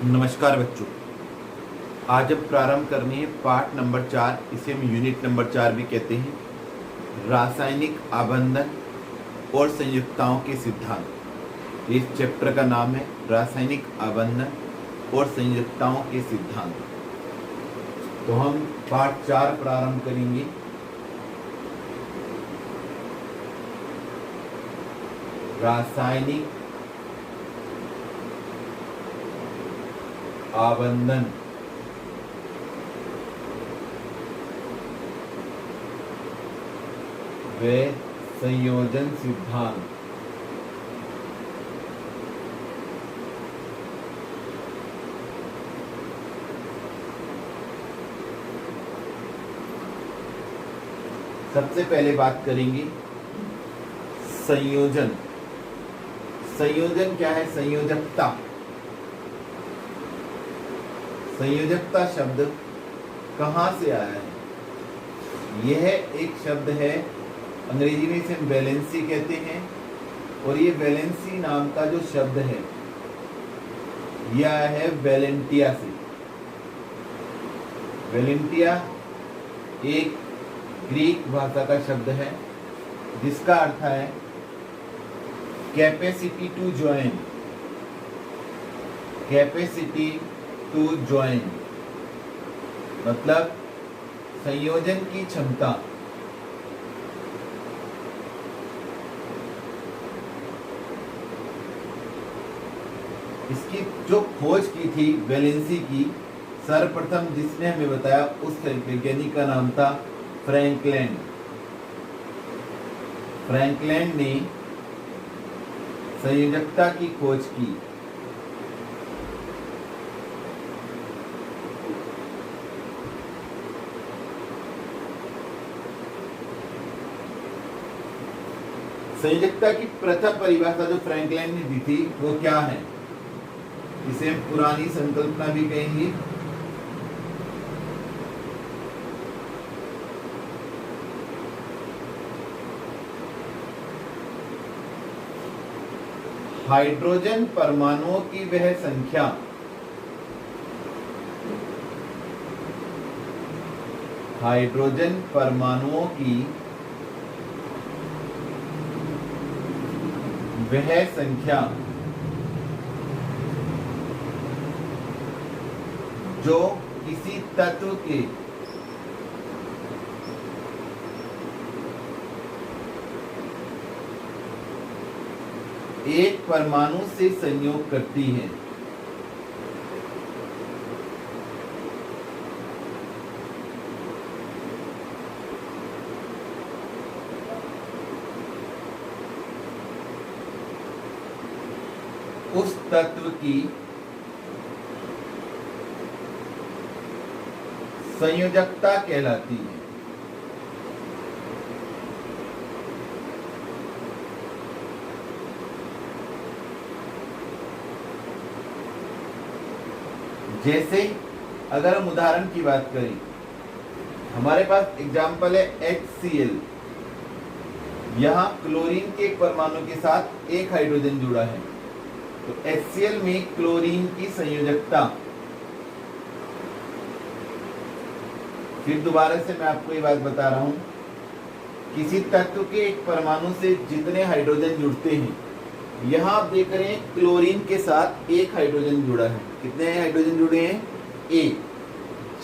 नमस्कार बच्चों। आज अब प्रारंभ करनी है पाठ नंबर 4। इसे हम यूनिट नंबर 4 भी कहते हैं। रासायनिक आबंधन और संयुक्ताओं के सिद्धांत। इस चैप्टर का नाम है रासायनिक आबंधन और संयुक्ताओं के सिद्धांत। तो हम पाठ 4 प्रारंभ करेंगे। रासायनिक आबंधन व संयोजन सिद्धांत। सबसे पहले बात करेंगे संयोजन। संयोजन क्या है? संयोजकता। संयोजकता शब्द कहाँ से आया है? यह एक शब्द है, अंग्रेजी में इसे वैलेंसी कहते हैं। और ये वैलेंसी नाम का जो शब्द है यह आया है वैलेंटिया से। वैलेंटिया एक ग्रीक भाषा का शब्द है जिसका अर्थ है capacity to join. Capacity to join मतलब संयोजन की क्षमता। इसकी जो खोज की थी वैलेंसी की, सर्वप्रथम जिसने हमें बताया उस वैज्ञानिक का नाम था फ्रैंकलैंड। फ्रैंकलैंड ने संयोजकता की खोज की। संयोजकता की प्रथम परिभाषा जो फ्रैंकलैंड ने दी थी वो क्या है? इसे हम पुरानी संकल्पना भी कहेंगे। हाइड्रोजन परमाणुओं की वह संख्या हाइड्रोजन परमाणुओं की वह संख्या जो किसी तत्व के एक परमाणु से संयोग करती है। उस तत्व की संयोजकता कहलाती है। जैसे अगर हम उदाहरण की बात करें, हमारे पास एग्जाम्पल है HCl। यहां क्लोरीन के एक परमाणु के साथ एक हाइड्रोजन जुड़ा है। तो HCl में क्लोरीन की संयोजकता, फिर दोबारा से मैं आपको ये बात बता रहा हूं, किसी तत्व के एक परमाणु से जितने हाइड्रोजन जुड़ते हैं, यहां आप देख रहे हैं क्लोरीन के साथ एक हाइड्रोजन जुड़ा है। कितने हाइड्रोजन जुड़े हैं? एक।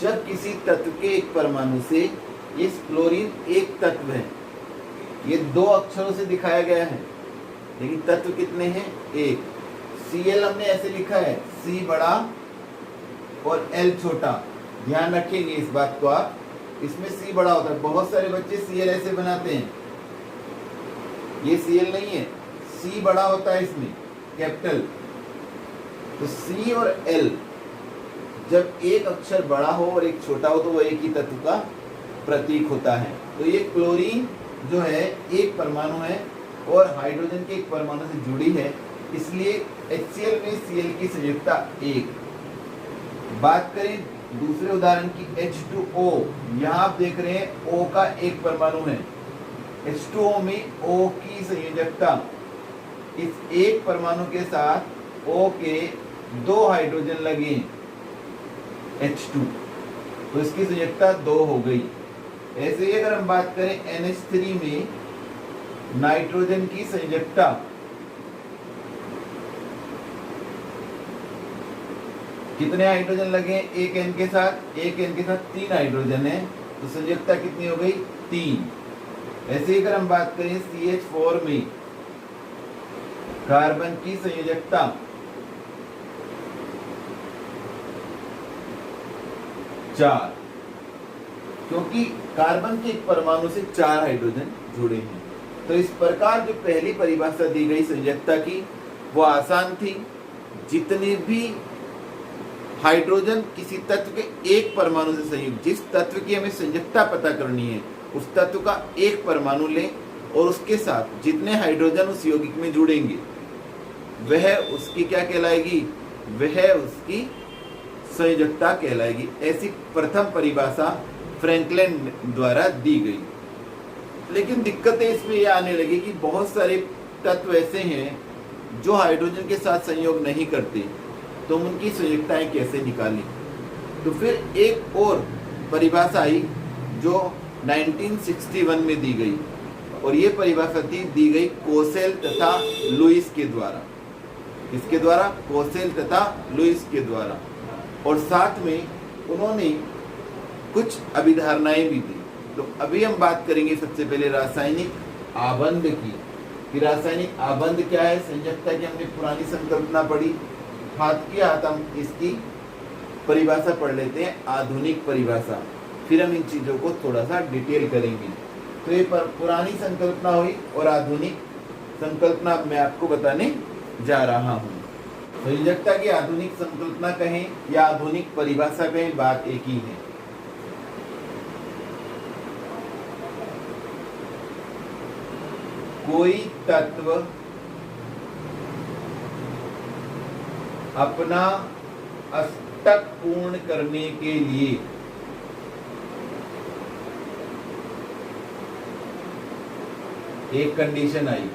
जब किसी तत्व के एक परमाणु से, इस क्लोरीन एक तत्व है, ये दो अक्षरों से दिखाया गया है लेकिन तत्व कितने हैं? एक। Cl हमने ऐसे लिखा है, C बड़ा और L छोटा। ध्यान रखेंगे इस बात को आप, इसमें C बड़ा होता है। बहुत सारे बच्चे Cl ऐसे बनाते हैं, ये Cl नहीं है, C बड़ा होता है इसमें, कैपिटल। तो C और L जब एक अक्षर बड़ा हो और एक छोटा हो तो वो एक ही तत्व का प्रतीक होता है। तो ये क्लोरीन जो है एक परमाणु है और हाइड्रोजन के एक परमाणु से जुड़ी है, इसलिए HCl में Cl की संयुक्ता एक। बात करें दूसरे उदाहरण की, H2O। यहाँ आप देख रहे हैं O का एक परमाणु है। H2O में O की संयोजकता इस एक परमाणु के साथ O के 2 हाइड्रोजन लगे H2, तो इसकी संयोजकता 2 हो गई। ऐसे ही अगर हम बात करें NH3 में नाइट्रोजन की संयोजकता कितने हाइड्रोजन लगे? एक N के साथ, एक N के साथ 3 हाइड्रोजन है, तो संयोजकता कितनी हो गई? 3। ऐसे ही अगर हम बात करें CH4 में कार्बन की संयोजकता चार, क्योंकि कार्बन के एक परमाणु से 4 हाइड्रोजन जुड़े हैं। तो इस प्रकार जो पहली परिभाषा दी गई संयोजकता की वो आसान थी। जितने भी हाइड्रोजन किसी तत्व के एक परमाणु से संयुक्त, जिस तत्व की हमें संयोजकता पता करनी है उस तत्व का एक परमाणु लें और उसके साथ जितने हाइड्रोजन उस यौगिक में जुड़ेंगे वह उसकी क्या कहलाएगी? वह उसकी संयोजकता कहलाएगी। ऐसी प्रथम परिभाषा फ्रैंकलिन द्वारा दी गई। लेकिन दिक्कतें इसमें यह आने लगी कि बहुत सारे तत्व ऐसे हैं जो हाइड्रोजन के साथ संयोग नहीं करते, तो उनकी संयोजकताएं कैसे निकालें? तो फिर एक और परिभाषा आई जो 1961 में दी गई, और ये परिभाषा दी गई कोसेल तथा लुईस के द्वारा। इसके द्वारा? कोसेल तथा लुईस के द्वारा। और साथ में उन्होंने कुछ अभिधारणाएं भी दी। तो अभी हम बात करेंगे सबसे पहले रासायनिक आबंध की, कि रासायनिक आबंध क्या है। संयोजकता की हमने पुरानी संकल्पना पढ़ी, हाथ की हाथ हम इसकी परिभाषा पढ़ लेते हैं, आधुनिक परिभाषा। फिर हम इन चीजों को थोड़ा सा डिटेल करेंगे। तो ये पुरानी संकल्पना हुई और आधुनिक संकल्पना मैं आपको बताने जा रहा हूँ। संयोजकता की आधुनिक संकल्पना कहें या आधुनिक परिभाषा कहें, बात एक ही है। कोई तत्व अपना अष्टक पूर्ण करने के लिए एक कंडीशन आई,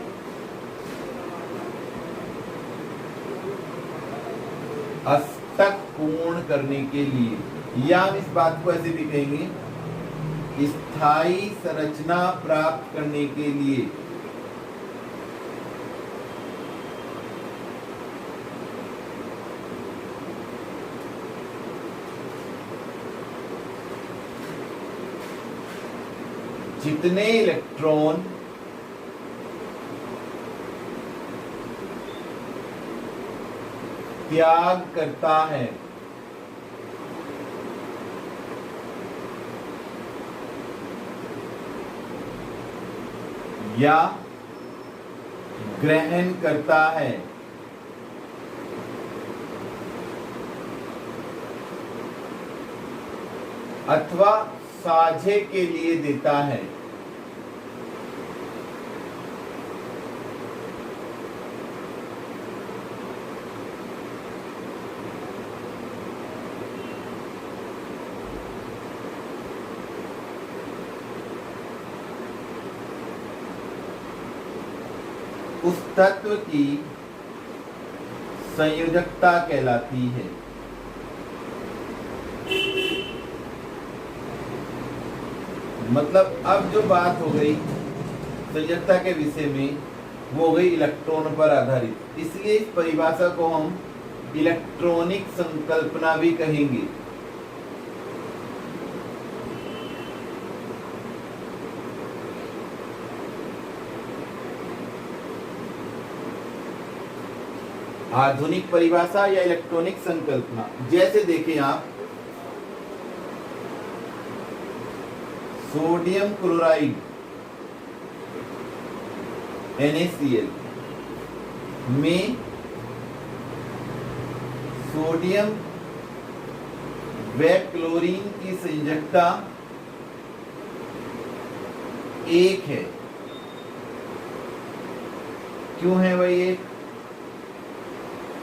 अष्टक पूर्ण करने के लिए, या हम इस बात को ऐसे भी कहेंगे, स्थायी संरचना प्राप्त करने के लिए जितने इलेक्ट्रॉन त्याग करता है या ग्रहण करता है अथवा साझे के लिए देता है, उस तत्व की संयोजकता कहलाती है। मतलब अब जो बात हो गई संयोजकता के विषय में वो हो गई इलेक्ट्रॉन पर आधारित, इसलिए इस परिभाषा को हम इलेक्ट्रॉनिक संकल्पना भी कहेंगे। आधुनिक परिभाषा या इलेक्ट्रॉनिक संकल्पना, जैसे देखें आप, सोडियम क्लोराइड NaCl में सोडियम व क्लोरीन की संयोजकता 1 है। क्यों है वह 1?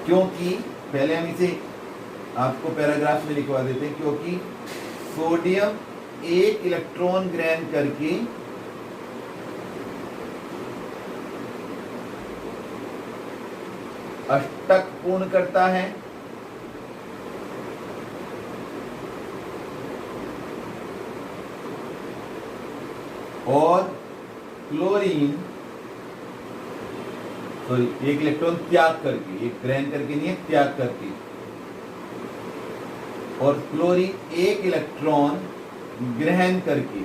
क्योंकि पहले हम इसे आपको पैराग्राफ में लिखवा देते हैं, क्योंकि सोडियम एक इलेक्ट्रॉन ग्रहण करके अष्टक पूर्ण करता है और क्लोरीन, सॉरी एक इलेक्ट्रॉन त्याग करके, एक ग्रहण करके नहीं है, त्याग करके, और क्लोरीन एक इलेक्ट्रॉन ग्रहण करके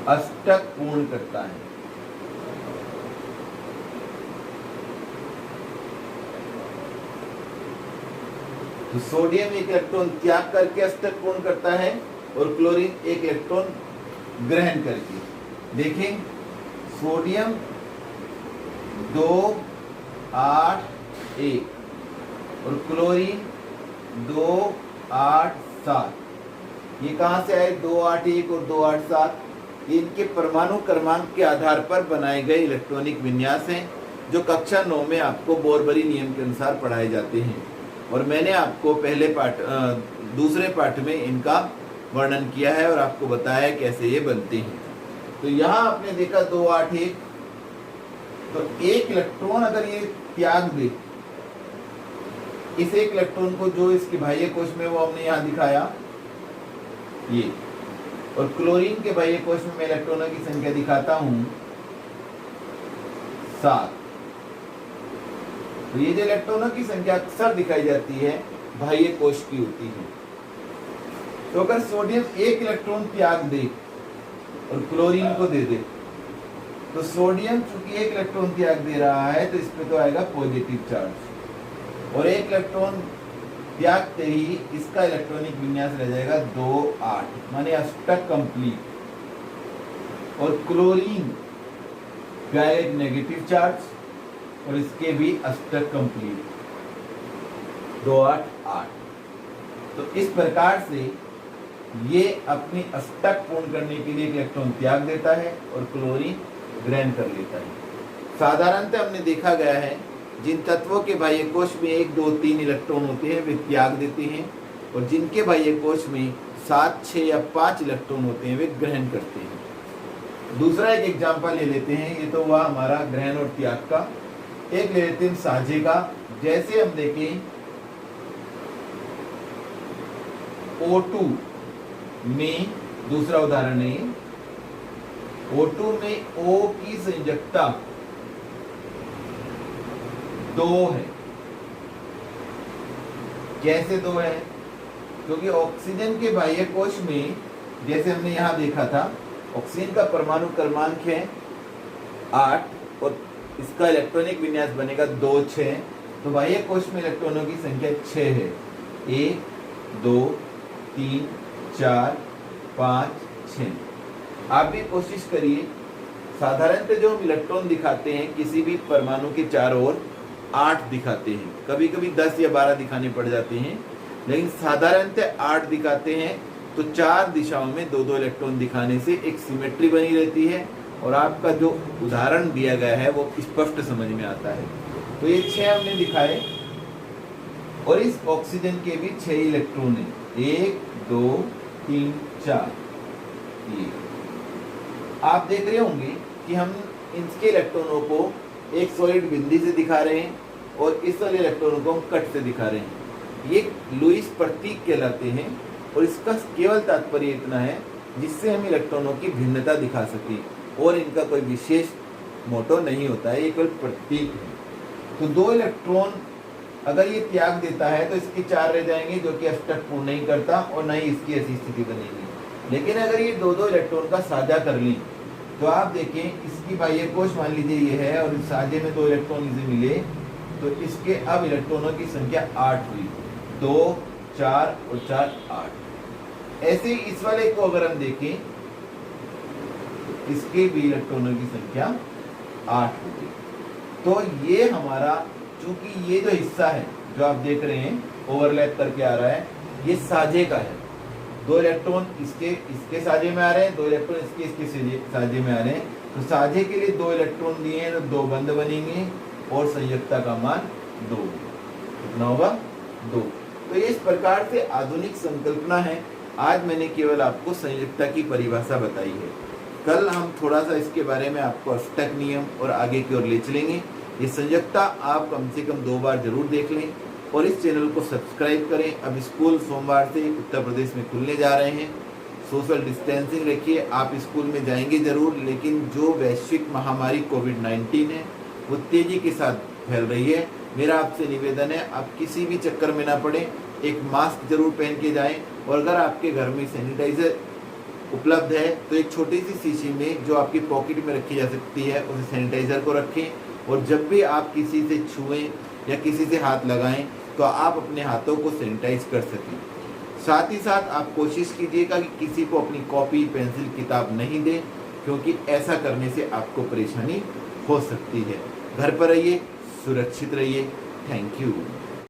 अष्टक पूर्ण करता है। तो सोडियम एक इलेक्ट्रॉन त्याग करके अष्टक पूर्ण करता है और क्लोरीन एक इलेक्ट्रॉन ग्रहण करके। देखें, सोडियम 2 8 1 और क्लोरीन 2 8 7। ये कहां से आए? 2 8 1 और 2 8 7। ये इनके परमाणु क्रमांक के आधार पर बनाए गए इलेक्ट्रॉनिक विन्यास हैं, जो कक्षा 9 में आपको बोरबरी नियम के अनुसार पढ़ाए जाते हैं। और मैंने आपको पहले दूसरे पाठ में इनका वर्णन किया है और आपको बताया कैसे ये बनते हैं। तो यहाँ आपने देखा 2 8 1, तो एक इलेक्ट्रॉन अगर ये त्याग दे, इस एक इलेक्ट्रॉन को जो इसके बाह्य कोश में, वो हमने यहाँ दिखाया ये, और क्लोरीन के बाह्य कोश में मैं इलेक्ट्रॉनों की संख्या दिखाता हूं 7। तो ये जो इलेक्ट्रॉनों की संख्या अक्सर दिखाई जाती है बाह्य कोश की होती है। तो अगर सोडियम एक इलेक्ट्रॉन त्याग दे और क्लोरीन को दे दे, तो सोडियम चूंकि एक इलेक्ट्रॉन त्याग दे रहा है तो इस पे तो आएगा पॉजिटिव चार्ज, और एक इलेक्ट्रॉन त्यागते ही इसका इलेक्ट्रॉनिक विन्यास रह जाएगा 2 8, माने अष्टक कंप्लीट। और क्लोरीन का एक नेगेटिव चार्ज और इसके भी अष्टक कंप्लीट, 2 8 8। तो इस प्रकार से ये अपनी अष्टक पूर्ण करने के लिए एक इलेक्ट्रॉन त्याग देता है और क्लोरीन ग्रहण कर लेता है। साधारणतः हमने देखा गया है जिन तत्वों के बाह्य कोश में 1 2 3 इलेक्ट्रॉन होते हैं वे त्याग देते हैं, और जिनके बाह्य कोश में 7 6 या 5 इलेक्ट्रॉन होते हैं वे ग्रहण करते हैं। दूसरा एक एग्जांपल ले लेते हैं, ये तो हुआ हमारा ग्रहण और त्याग का। एक ले लेते हैं साझे का। जैसे हम देखें O2 में, दूसरा उदाहरण है, O2 में O की संयोजकता 2 है। कैसे 2 है? क्योंकि ऑक्सीजन के बाह्य कोश में, जैसे हमने यहां देखा था, ऑक्सीजन का परमाणु क्रमांक है 8 और इसका इलेक्ट्रॉनिक विन्यास बनेगा 2 6। तो बाह्य कोश में इलेक्ट्रॉनों की संख्या 6 है, 1 2 3 4 5 6। आप भी कोशिश करिए, साधारणतः जो हम इलेक्ट्रॉन दिखाते हैं किसी भी परमाणु के चारों ओर 8 दिखाते हैं, कभी कभी 10 या 12 दिखाने पड़ जाते हैं, लेकिन साधारणतः 8 दिखाते हैं। तो 4 दिशाओं में 2 2 इलेक्ट्रॉन दिखाने से एक सिमेट्री बनी रहती है और आपका जो उदाहरण दिया गया है वो स्पष्ट समझ में आता है। तो ये 6 हमने दिखाए, और इस ऑक्सीजन के भी 6 इलेक्ट्रॉन है, 1 2 3 4। ये आप देख रहे होंगे कि हम इनके इलेक्ट्रॉनों को एक सॉलिड बिंदी से दिखा रहे हैं और इस वाले इलेक्ट्रॉनों को हम कट से दिखा रहे हैं। ये लुईस प्रतीक कहलाते हैं, और इसका केवल तात्पर्य इतना है जिससे हम इलेक्ट्रॉनों की भिन्नता दिखा सकें, और इनका कोई विशेष मोटो नहीं होता है, ये केवल प्रतीक है। तो 2 इलेक्ट्रॉन अगर ये त्याग देता है तो इसके 4 रह जाएंगे, जो कि अष्टक पूर्ण नहीं करता और न ही इसकी ऐसी स्थिति बनेगी। लेकिन अगर ये 2 2 इलेक्ट्रॉन का साझा कर लें, तो आप देखें इसकी बाह्य कोश मान लीजिए ये है, और इस साझे में 2 इलेक्ट्रॉन इसे मिले, तो इसके अब इलेक्ट्रॉनों की संख्या 8 हुई, 2 4 और 4 8। ऐसे इस वाले को अगर हम देखें, इसके भी इलेक्ट्रॉनों की संख्या 8 होगी। तो ये हमारा, चूंकि ये जो हिस्सा है जो आप देख रहे हैं ओवरलैप करके आ रहा है, ये साझे का है। 2 इलेक्ट्रॉन इसके साझे में आ रहे हैं, 2 इलेक्ट्रॉन इसके साझे में आ रहे हैं। तो साझे के लिए 2 इलेक्ट्रॉन दिए हैं तो 2 बंध बनेंगे और संयुक्ता का मान 2, कितना होगा 2। तो ये इस प्रकार से आधुनिक संकल्पना है। आज मैंने केवल आपको संयुक्ता की परिभाषा बताई है। कल हम थोड़ा सा इसके बारे में आपको अष्टक नियम और आगे की ओर ले चलेंगे। ये संयुक्ता आप कम से कम 2 बार जरूर देख लें, और इस चैनल को सब्सक्राइब करें। अब स्कूल सोमवार से उत्तर प्रदेश में खुलने जा रहे हैं। सोशल डिस्टेंसिंग रखिए। आप स्कूल में जाएंगे ज़रूर, लेकिन जो वैश्विक महामारी कोविड-19 है वो तेज़ी के साथ फैल रही है। मेरा आपसे निवेदन है, आप किसी भी चक्कर में ना पड़े, एक मास्क जरूर पहन के जाएं। और अगर आपके घर में सैनिटाइज़र उपलब्ध है तो एक छोटी सी शीशी में जो आपकी पॉकेट में रखी जा सकती है उस सैनिटाइज़र को रखें। और जब भी आप किसी से छुएं या किसी से हाथ लगाएं तो आप अपने हाथों को सैनिटाइज कर सकें। साथ ही साथ आप कोशिश कीजिएगा कि किसी को अपनी कॉपी, पेंसिल, किताब नहीं दें, क्योंकि ऐसा करने से आपको परेशानी हो सकती है। घर पर रहिए, सुरक्षित रहिए। Thank you.